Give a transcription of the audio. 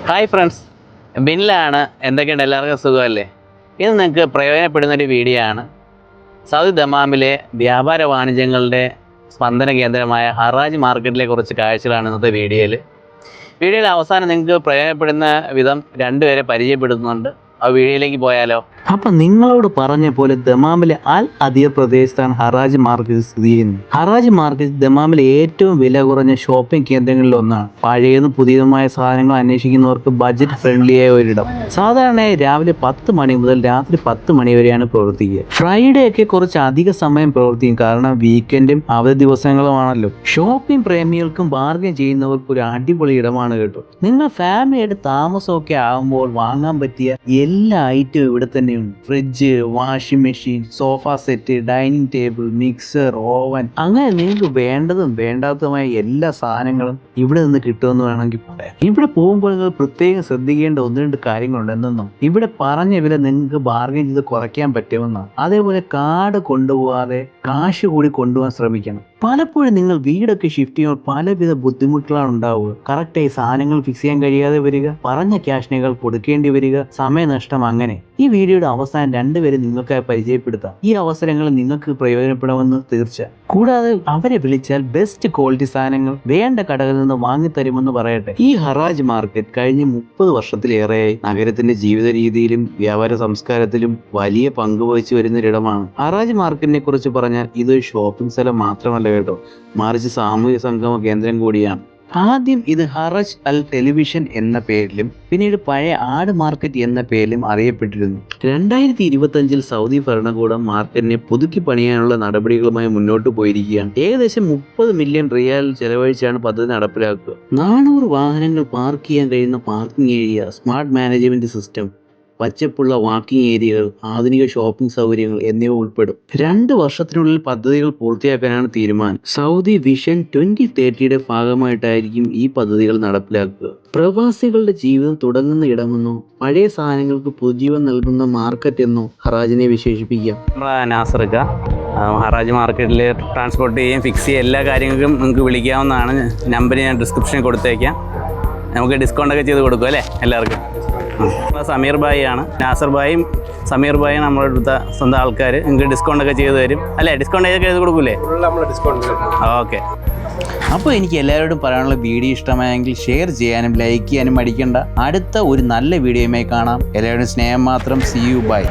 Hi friends, ബിനിലാണ്. എന്തൊക്കെയുണ്ട്? എല്ലാവർക്കും സുഖമല്ലേ? ഇത് നിങ്ങൾക്ക് പ്രയോജനപ്പെടുന്നൊരു വീഡിയോ ആണ്. സൗദി ദമാമിലെ വ്യാപാര വാണിജ്യങ്ങളുടെ സ്പന്ദന കേന്ദ്രമായ ഹറാജ് മാർക്കറ്റിലെ കുറച്ച് കാഴ്ചകളാണ് ഇന്നത്തെ വീഡിയോയിൽ അവസാനം നിങ്ങൾക്ക് പ്രയോജനപ്പെടുന്ന വിധം രണ്ടുപേരെ പരിചയപ്പെടുത്തുന്നുണ്ട്. ആ വീഡിയോയിലേക്ക് പോയാലോ? അപ്പം നിങ്ങളോട് പറഞ്ഞ പോലെ ദമാമിലെ അൽ അദിയ പ്രദേശത്താണ് ഹറാജ് മാർക്കറ്റ് സ്ഥിതി ചെയ്യുന്നത്. ഹറാജ് മാർക്കറ്റ് ദമാമിലെ ഏറ്റവും വില കുറഞ്ഞ ഷോപ്പിംഗ് കേന്ദ്രങ്ങളിൽ ഒന്നാണ്. പഴയതും പുതിയതുമായ സാധനങ്ങൾ അന്വേഷിക്കുന്നവർക്ക് ബജറ്റ് ഫ്രണ്ട്ലിയായ ഒരിടം. സാധാരണയായി രാവിലെ 10 മണി മുതൽ രാത്രി 10 മണി വരെയാണ് പ്രവർത്തിക്കുക. ഫ്രൈഡേ ഒക്കെ കുറച്ച് അധിക സമയം പ്രവർത്തിക്കും, കാരണം വീക്കെൻഡും അവധി ദിവസങ്ങളുമാണല്ലോ. ഷോപ്പിംഗ് പ്രേമികൾക്കും ബാർഗൈൻ ചെയ്യുന്നവർക്കും ഒരു അടിപൊളി ഇടമാണ് കേട്ടോ. നിങ്ങൾ ഫാമിലിയായിട്ട് താമസമൊക്കെ ആകുമ്പോൾ വാങ്ങാൻ പറ്റിയ എല്ലാ ഐറ്റവും ഇവിടെ തന്നെയുണ്ട്. Fridge, washing machine, sofa set, dining table, mixer, oven, അങ്ങനെ നിങ്ങൾക്ക് വേണ്ടതും വേണ്ടാത്തതുമായ എല്ലാ സാധനങ്ങളും ഇവിടെ നിന്ന് കിട്ടുമെന്ന് വേണമെങ്കിൽ പറയാം. ഇവിടെ പോകുമ്പോൾ നിങ്ങൾ പ്രത്യേകം ശ്രദ്ധിക്കേണ്ട 1-2 കാര്യങ്ങളുണ്ട്. എന്തെന്നോ, ഇവിടെ പറഞ്ഞ വില നിങ്ങൾക്ക് ബാർഗൈൻ ചെയ്ത് കുറയ്ക്കാൻ പറ്റുമെന്നാണ്. അതേപോലെ കാർഡ് കൊണ്ടുപോകാതെ കാശ് കൂടി കൊണ്ടുപോകാൻ ശ്രമിക്കണം. പലപ്പോഴും നിങ്ങൾ വീടൊക്കെ ഷിഫ്റ്റ് ചെയ്യുമ്പോൾ പലവിധ ബുദ്ധിമുട്ടുകളാണ് ഉണ്ടാവുക. കറക്റ്റായി സാധനങ്ങൾ ഫിക്സ് ചെയ്യാൻ കഴിയാതെ വരിക, പറഞ്ഞ ക്യാഷിനേക്കാൾ കൊടുക്കേണ്ടി വരിക, സമയനഷ്ടം. അങ്ങനെ ഈ വീഡിയോയുടെ അവസാനം രണ്ടുപേരെ നിങ്ങൾക്കായി പരിചയപ്പെടുത്താം. ഈ അവസരങ്ങൾ നിങ്ങൾക്ക് പ്രയോജനപ്പെടുമെന്ന് തീർച്ച. കൂടാതെ അവരെ വിളിച്ചാൽ ബെസ്റ്റ് ക്വാളിറ്റി സാധനങ്ങൾ വേണ്ട കടകളിൽ നിന്ന് വാങ്ങിത്തരുമെന്ന് പറയട്ടെ. ഈ ഹറാജ് മാർക്കറ്റ് കഴിഞ്ഞ 30 വർഷത്തിലേറെയായി നഗരത്തിന്റെ ജീവിത രീതിയിലും വ്യാപാര സംസ്കാരത്തിലും വലിയ പങ്ക് വഹിച്ചു വരുന്നൊരിടമാണ്. ഹറാജ് മാർക്കറ്റിനെ കുറിച്ച് പറഞ്ഞാൽ ഇതൊരു ഷോപ്പിംഗ് സ്ഥലം മാത്രമല്ല കേട്ടോ, മറിച്ച് സാമൂഹിക സംഗമ കേന്ദ്രം കൂടിയാണ്. ആദ്യം ഇത് ഹറജ് അൽ ടെലിവിഷൻ എന്ന പേരിലും പിന്നീട് പഴയ ആട് മാർക്കറ്റ് എന്ന പേരിലും അറിയപ്പെട്ടിരുന്നു. 2025 സൗദി ഭരണകൂടം മാർക്കറ്റിനെ പുതുക്കി പണിയാനുള്ള നടപടികളുമായി മുന്നോട്ട് പോയിരിക്കുകയാണ്. ഏകദേശം 30 മില്യൺ റിയാൽ ചെലവഴിച്ചാണ് പദ്ധതി നടപ്പിലാക്കുക. 400 വാഹനങ്ങൾ പാർക്ക് ചെയ്യാൻ കഴിയുന്ന parking area, smart management system, പച്ചപ്പുള്ള വാക്കിംഗ് ഏരിയകൾ, ആധുനിക ഷോപ്പിംഗ് സൗകര്യങ്ങൾ എന്നിവ ഉൾപ്പെടും. 2 വർഷത്തിനുള്ളിൽ പദ്ധതികൾ പൂർത്തിയാക്കാനാണ് തീരുമാനം. സൗദി വിഷൻ 2030യുടെ ഭാഗമായിട്ടായിരിക്കും ഈ പദ്ധതികൾ നടപ്പിലാക്കുക. പ്രവാസികളുടെ ജീവിതം തുടങ്ങുന്ന ഇടമെന്നോ പഴയ സാധനങ്ങൾക്ക് പുതുജീവൻ നൽകുന്ന മാർക്കറ്റ് എന്നോ ഹറാജിനെ വിശേഷിപ്പിക്കാം. നാസർക്ക ഹറാജ് മാർക്കറ്റിൽ ട്രാൻസ്പോർട്ട് ചെയ്യുകയും ഫിക്സ് ചെയ്യുക എല്ലാ കാര്യങ്ങൾക്കും നിങ്ങൾക്ക് വിളിക്കാവുന്നതാണ്. നമ്പർ ഞാൻ ഡിസ്ക്രിപ്ഷനിൽ കൊടുത്തേക്കാം. നമുക്ക് ഡിസ്കൗണ്ടൊക്കെ ചെയ്ത് കൊടുക്കും അല്ലേ എല്ലാവർക്കും? സമീർ ഭായി ആണ്. നാസർ ഭായും സമീർ ഭായും നമ്മുടെ അടുത്ത സ്വന്തം ആൾക്കാർ. നിങ്ങൾക്ക് ഡിസ്കൗണ്ടൊക്കെ ചെയ്ത് തരും അല്ലേ? ഡിസ്കൗണ്ട് ചെയ്തൊക്കെ ചെയ്ത് കൊടുക്കൂലേ? ഓക്കെ. അപ്പോൾ എനിക്ക് എല്ലാവരോടും പറയാനുള്ള വീഡിയോ ഇഷ്ടമായെങ്കിൽ ഷെയർ ചെയ്യാനും ലൈക്ക് ചെയ്യാനും മടിക്കണ്ട. അടുത്ത ഒരു നല്ല വീഡിയോയുമായി കാണാം. എല്ലാവരുടെയും സ്നേഹം മാത്രം. See you, bye.